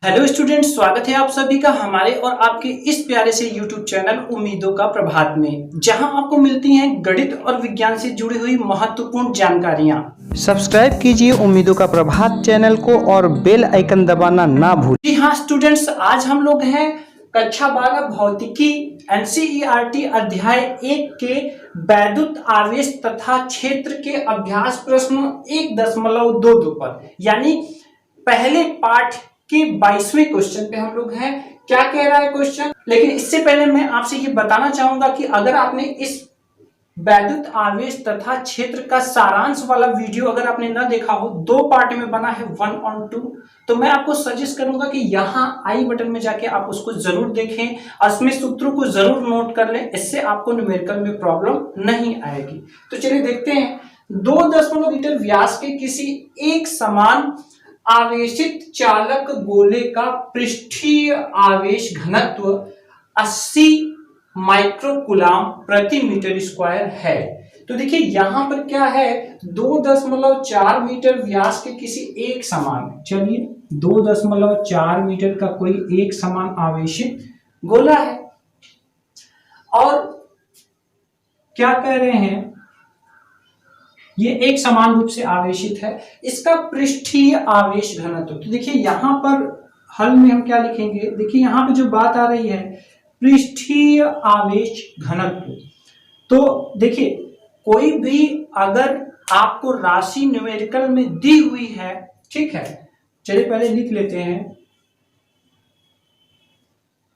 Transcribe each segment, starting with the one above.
Hello students, स्वागत है आप सभी का हमारे और आपके इस प्यारे से यूट्यूब चैनल उम्मीदों का प्रभात में, जहां आपको मिलती हैं गणित और विज्ञान से जुड़ी हुई महत्वपूर्ण जानकारियां। सब्सक्राइब कीजिए उम्मीदों का प्रभात चैनल को और बेल आइकन दबाना ना भूलें। जी हाँ स्टूडेंट्स, आज हम लोग हैं कक्षा 12 भौतिकी एनसीईआरटी अध्याय 1 के वैद्युत आवेश तथा क्षेत्र के अभ्यास प्रश्न 1.22 पर, यानी पहले पाठ के 22वें क्वेश्चन पे हम लोग हैं। क्या कह रहा है क्वेश्चन, लेकिन इससे पहले मैं आपसे ये बताना चाहूंगा कि अगर आपने इस वैद्युत आवेश तथा क्षेत्र का सारांश वाला वीडियो अगर आपने न देखा हो, 2 पार्ट में बना है 1 और 2, तो मैं आपको सजेस्ट करूंगा कि यहाँ आई बटन में जाके आप उसको जरूर देखें और इसमें सूत्रों को जरूर नोट कर लें। इससे आपको न्यूमेरिकल में प्रॉब्लम नहीं आएगी। तो चलिए देखते हैं। 2 मीटर व्यास के किसी एक समान आवेशित चालक गोले का पृष्ठीय आवेश घनत्व 80 माइक्रोकुलाम प्रति मीटर स्क्वायर है। तो देखिए यहां पर क्या है, 2.4 मीटर व्यास के किसी एक समान, चलिए 2.4 मीटर का कोई एक समान आवेशित गोला है और क्या कह रहे हैं, ये एक समान रूप से आवेशित है। इसका पृष्ठीय आवेश घनत्व, तो देखिए यहां पर हल में हम क्या लिखेंगे, देखिए यहां पे जो बात आ रही है पृष्ठीय आवेश घनत्व। तो देखिए कोई भी अगर आपको राशि न्यूमेरिकल में दी हुई है, ठीक है, चलिए पहले लिख लेते हैं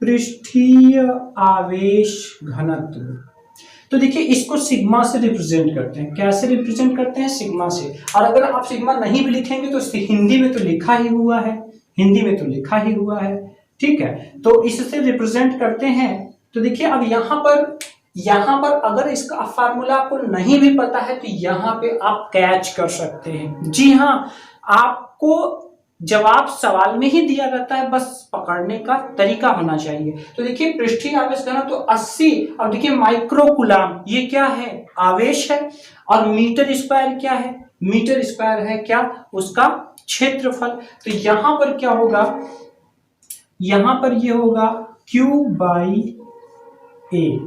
पृष्ठीय आवेश घनत्व। तो देखिए इसको सिग्मा से रिप्रेजेंट करते हैं। कैसे रिप्रेजेंट करते हैं? सिग्मा से। और अगर आप सिग्मा नहीं भी लिखेंगे तो हिंदी में तो लिखा ही हुआ है, हिंदी में तो लिखा ही हुआ है, ठीक है, तो इससे रिप्रेजेंट करते हैं। तो देखिए अब यहां पर अगर इसका फार्मूला आपको नहीं भी पता है तो यहां पे आप कैच कर सकते हैं। जी हाँ, आपको जवाब सवाल में ही दिया रहता है, बस पकड़ने का तरीका होना चाहिए। तो देखिए पृष्ठीय आवेश घनत्व तो 80, अब देखिए माइक्रोकुलाम ये क्या है, आवेश है, और मीटर स्क्वायर क्या है, मीटर स्क्वायर है क्या, उसका क्षेत्रफल। तो यहां पर क्या होगा, यहां पर ये होगा Q बाई ए।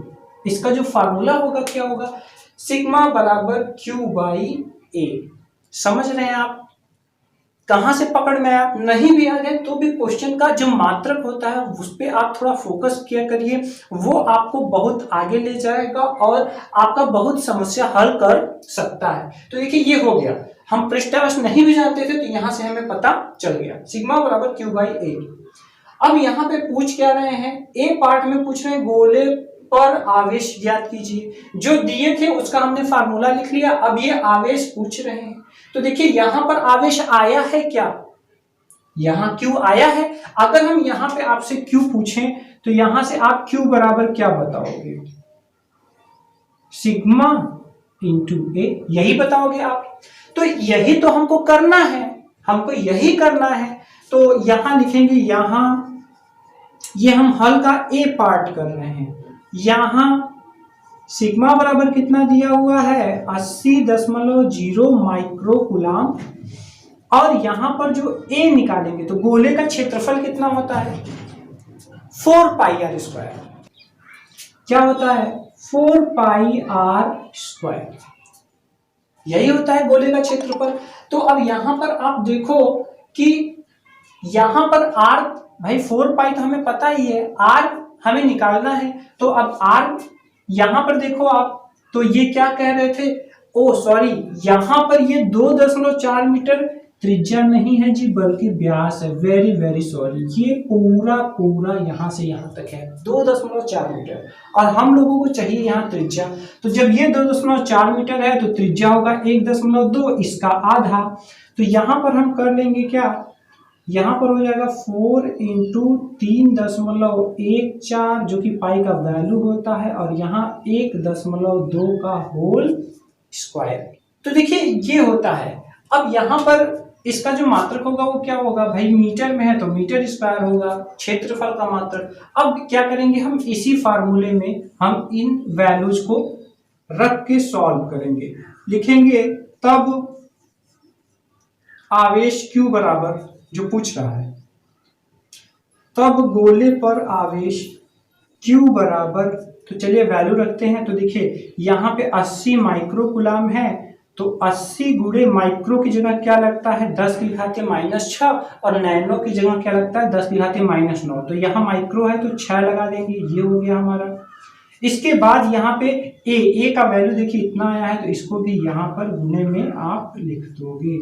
इसका जो फार्मूला होगा क्या होगा, सिग्मा बराबर Q बाई ए। समझ रहे हैं आप? कहां से पकड़ में आया? नहीं भी आ जाए तो भी क्वेश्चन का जो मात्रक होता है उस पर आप थोड़ा फोकस किया करिए, वो आपको बहुत आगे ले जाएगा और आपका बहुत समस्या हल कर सकता है। तो देखिए ये हो गया, हम पृष्ठावश नहीं भी जानते थे तो यहां से हमें पता चल गया, सिग्मा बराबर Q बाई ए। अब यहाँ पे पूछ क्या रहे हैं, ए पार्ट में पूछ रहे हैं गोले पर आवेश ज्ञात कीजिए। जो दिए थे उसका हमने फार्मूला लिख लिया, अब ये आवेश पूछ रहे हैं। तो देखिए यहां पर आवेश आया है क्या, यहां Q आया है। अगर हम यहां पे आपसे Q पूछें तो यहां से आप Q बराबर क्या बताओगे, सिग्मा इंटू ए, यही बताओगे आप। तो यही तो हमको करना है, हमको यही करना है। तो यहां लिखेंगे, यहां ये हम हल का ए पार्ट कर रहे हैं। यहां सिग्मा बराबर कितना दिया हुआ है, 80.0 माइक्रोकुलाम, और यहां पर जो ए निकालेंगे तो गोले का क्षेत्रफल कितना होता है, 4 पाई आर स्क्वायर। क्या होता है, 4 पाई आर स्क्वायर, यही होता है गोले का क्षेत्रफल। तो अब यहां पर आप देखो कि यहां पर आर, भाई 4 पाई तो हमें पता ही है, आर हमें निकालना है। तो अब आर यहां पर देखो आप, तो ये क्या कह रहे थे, ओ सॉरी, यहां पर ये 2.4 मीटर त्रिज्या नहीं है जी, बल्कि व्यास है। वेरी वेरी सॉरी, ये पूरा यहां से यहां तक है 2.4 मीटर, और हम लोगों को चाहिए यहां त्रिज्या। तो जब ये 2.4 मीटर है तो त्रिज्या होगा 1.2, इसका आधा। तो यहां पर हम कर लेंगे क्या, यहां पर हो जाएगा 4 इंटू 3.14, जो कि पाई का वैल्यू होता है, और यहाँ 1.2 का होल स्क्वायर। तो देखिए ये होता है। अब यहां पर इसका जो मात्रक होगा वो क्या होगा, भाई मीटर में है तो मीटर स्क्वायर होगा क्षेत्रफल का मात्रक। अब क्या करेंगे, हम इसी फार्मूले में हम इन वैल्यूज को रख के सॉल्व करेंगे, लिखेंगे तब आवेश Q बराबर जो पूछ रहा है तब गोले पर आवेश Q बराबर, तो चलिए वैल्यू रखते हैं। तो देखिए यहाँ पे 80 माइक्रो कूलाम है, तो 80 गुणे माइक्रो की जगह क्या लगता है 10 की घात -6, और नैनो की जगह क्या लगता है 10 की घात -9। तो यहाँ माइक्रो है तो 6 लगा देंगे, ये हो गया हमारा। इसके बाद यहाँ पे ए का वैल्यू देखिए इतना आया है, तो इसको भी यहाँ पर गुणे में आप लिख दोगे।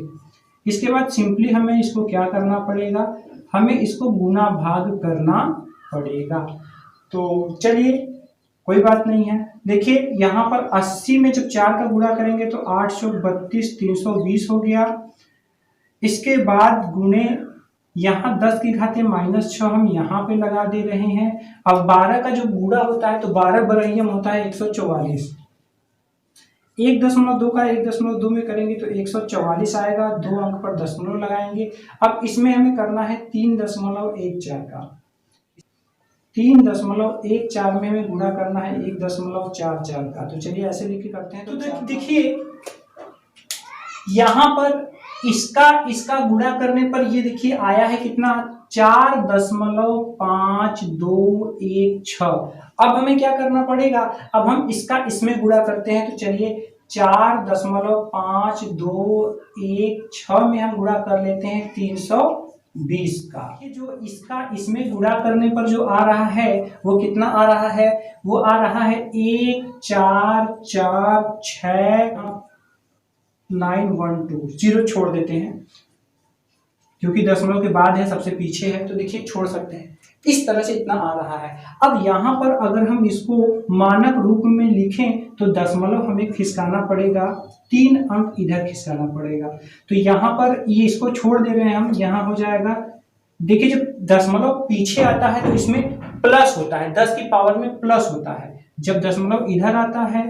इसके बाद सिंपली हमें इसको क्या करना पड़ेगा, हमें इसको गुना भाग करना पड़ेगा। तो चलिए कोई बात नहीं है। देखिए यहाँ पर 80 में जब 4 का गुणा करेंगे तो 832 320 हो गया। इसके बाद गुणे यहाँ 10 की घात -6 हम यहाँ पे लगा दे रहे हैं। अब 12 का जो गुणा होता है तो 12 बरहियम होता है 144। 1.2 का 1.2 में करेंगे तो 144 आएगा, 2 अंक पर दशमलव लगाएंगे। अब इसमें हमें करना है 3.14 का, 3.14 में हमें गुणा करना है 1.44 का। तो चलिए ऐसे लिख के करते हैं। तो देखिए यहाँ पर इसका गुणा करने पर ये देखिए आया है कितना 4.5216। अब हमें क्या करना पड़ेगा, अब हम इसका इसमें गुणा करते हैं। तो चलिए 4.5216 में हम गुणा कर लेते हैं 320 का। ये जो इसका इसमें गुणा करने पर जो आ रहा है वो कितना आ रहा है, वो आ रहा है 1446912। जीरो छोड़ देते हैं क्योंकि दशमलव के बाद है, सबसे पीछे है, तो देखिए छोड़ सकते हैं। इस तरह से इतना आ रहा है। अब यहाँ पर अगर हम इसको मानक रूप में लिखें तो दशमलव हमें खिसकाना पड़ेगा, 3 अंक इधर खिसकाना पड़ेगा। तो यहाँ पर ये इसको छोड़ दे रहे हैं हम, यहाँ हो जाएगा। देखिए जब दशमलव पीछे आता है तो इसमें प्लस होता है, 10 की पावर में प्लस होता है। जब दशमलव इधर आता है,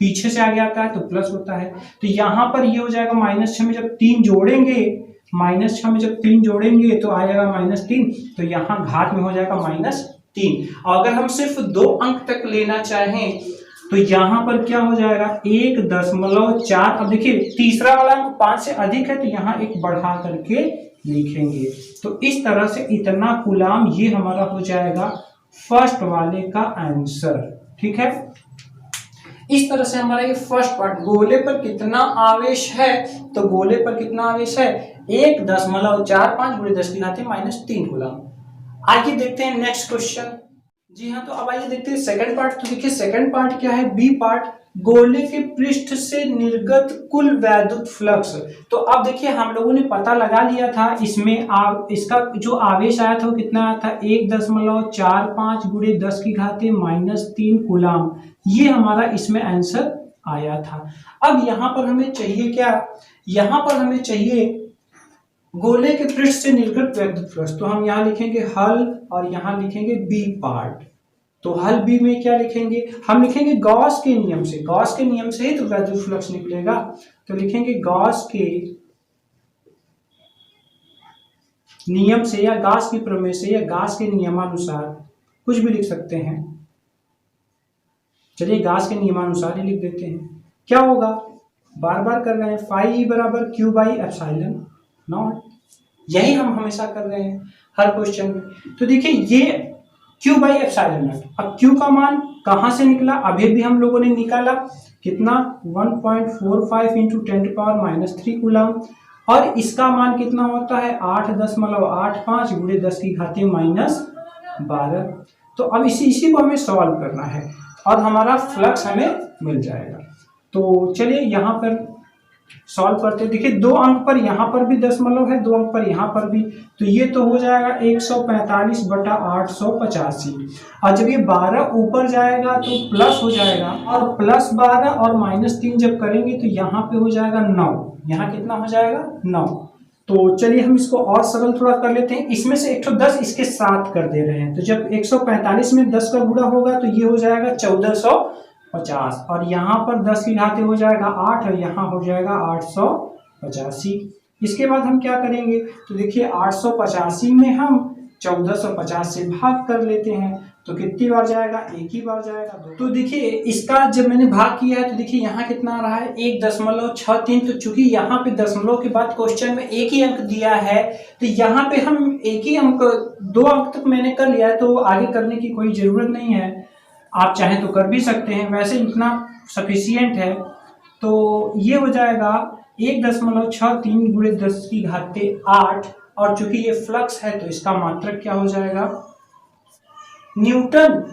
पीछे से आगे आता है तो प्लस होता है। तो यहाँ पर ये हो जाएगा -6 में जब 3 जोड़ेंगे, -6 में जब 3 जोड़ेंगे तो आएगा -3, तो यहाँ घात में हो जाएगा -3। और अगर हम सिर्फ 2 अंक तक लेना चाहें तो यहाँ पर क्या हो जाएगा 1.4। अब देखिए तीसरा वाला अंक 5 से अधिक है तो यहाँ एक बढ़ा करके लिखेंगे। तो इस तरह से इतना कूलाम ये हमारा हो जाएगा फर्स्ट वाले का आंसर। ठीक है, इस तरह से हमारा ये फर्स्ट पार्ट, गोले पर कितना आवेश है, तो गोले पर कितना आवेश है 1.45 गुणे 10 की घात -3 कूलाम। आगे देखते हैं नेक्स्ट क्वेश्चन। जी हाँ, तो अब आइए देखते हैं सेकंड पार्ट। तो देखिए सेकंड पार्ट क्या है, बी पार्ट, गोले के पृष्ठ से निर्गत कुल वैद्युत फ्लक्स। तो अब देखिए हम लोगों ने पता लगा लिया था इसमें इसका जो आवेश आया था वो कितना आया था 1.45 गुणे 10 की घात -3 कूलाम। ये हमारा इसमें आंसर आया था। अब यहाँ पर हमें चाहिए क्या, यहाँ पर हमें चाहिए गोले के पृष्ठ से निर्गत वैद्युत फ्लक्स। तो हम यहाँ लिखेंगे हल और यहाँ लिखेंगे बी पार्ट। तो हल बी में क्या लिखेंगे, हम लिखेंगे गॉस के नियम से, गॉस के नियम से ही तो वैद्युत फ्लक्स निकलेगा। तो लिखेंगे गॉस के नियम से या गॉस की प्रमेय से या गॉस के नियमानुसार, कुछ भी लिख सकते हैं। चलिए गॉस के नियमानुसार ही लिख देते हैं। क्या होगा, बार बार कर रहे हैं, फाई बराबर Q बाई एप्सिलॉन नॉट, यही हम हमेशा कर रहे हैं हर क्वेश्चन में। तो देखिए ये Q बाई एप्सिलॉन नॉट। अब Q का मान कहाँ से निकला, अभी भी हम लोगों ने निकाला कितना 1.45 इंटू 10⁻³ कूलाम, और इसका मान कितना होता है 8.85 गुणे 10 की घात -12। तो अब इसी को हमें सॉल्व करना है और हमारा फ्लक्स हमें मिल जाएगा। तो चलिए यहाँ पर सॉल्व करते हैं। देखिए 2 अंक पर यहाँ पर भी दशमलव है, 2 अंक पर यहाँ पर भी, तो ये तो हो जाएगा 145/885। और जब ये 12 ऊपर जाएगा तो प्लस हो जाएगा, और +12 और -3 जब करेंगे तो यहाँ पे हो जाएगा 9। यहाँ कितना हो जाएगा 9। तो चलिए हम इसको और सरल थोड़ा कर लेते हैं। इसमें से 110 इसके साथ कर दे रहे हैं, तो जब 145 में 10 का गुणा होगा तो ये हो जाएगा 1450, और यहाँ पर 10 की घात हो जाएगा 8 और यहाँ हो जाएगा 885। इसके बाद हम क्या करेंगे, तो देखिए 885 में हम 1450 से भाग कर लेते हैं। तो कितनी बार जाएगा, एक ही बार जाएगा। तो देखिए इसका जब मैंने भाग किया है तो देखिए यहाँ कितना आ रहा है 1.63। तो चूंकि यहाँ पे दशमलव के बाद क्वेश्चन में एक ही अंक दिया है तो यहाँ पे हम एक ही अंक 2 अंक तक मैंने कर लिया है, तो आगे करने की कोई जरूरत नहीं है। आप चाहें तो कर भी सकते हैं, वैसे इतना सफिशियंट है। तो ये हो जाएगा 1.63 गुणे 10⁸ और चूंकि ये फ्लक्स है तो इसका मात्रक क्या हो जाएगा, न्यूटन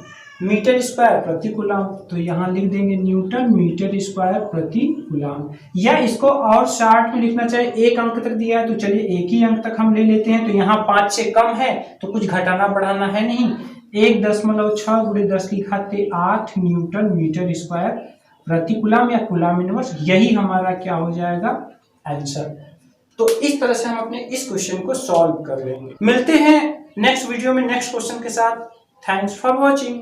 मीटर स्क्वायर प्रति कूलम। तो यहाँ लिख देंगे न्यूटन मीटर स्क्वायर प्रति कूलम। या इसको और शॉर्ट में लिखना चाहे, एक अंक तक दिया है तो चलिए एक ही अंक तक हम ले लेते हैं। तो यहाँ 5 से कम है तो कुछ घटाना बढ़ाना है नहीं, 1.6 गुणे 10⁸ न्यूटन मीटर स्क्वायर प्रति कूलम या कूलम इनवर्स, यही हमारा क्या हो जाएगा आंसर। तो इस तरह से हम अपने इस क्वेश्चन को सॉल्व कर लेंगे। मिलते हैं नेक्स्ट वीडियो में नेक्स्ट क्वेश्चन के साथ। Thanks for watching.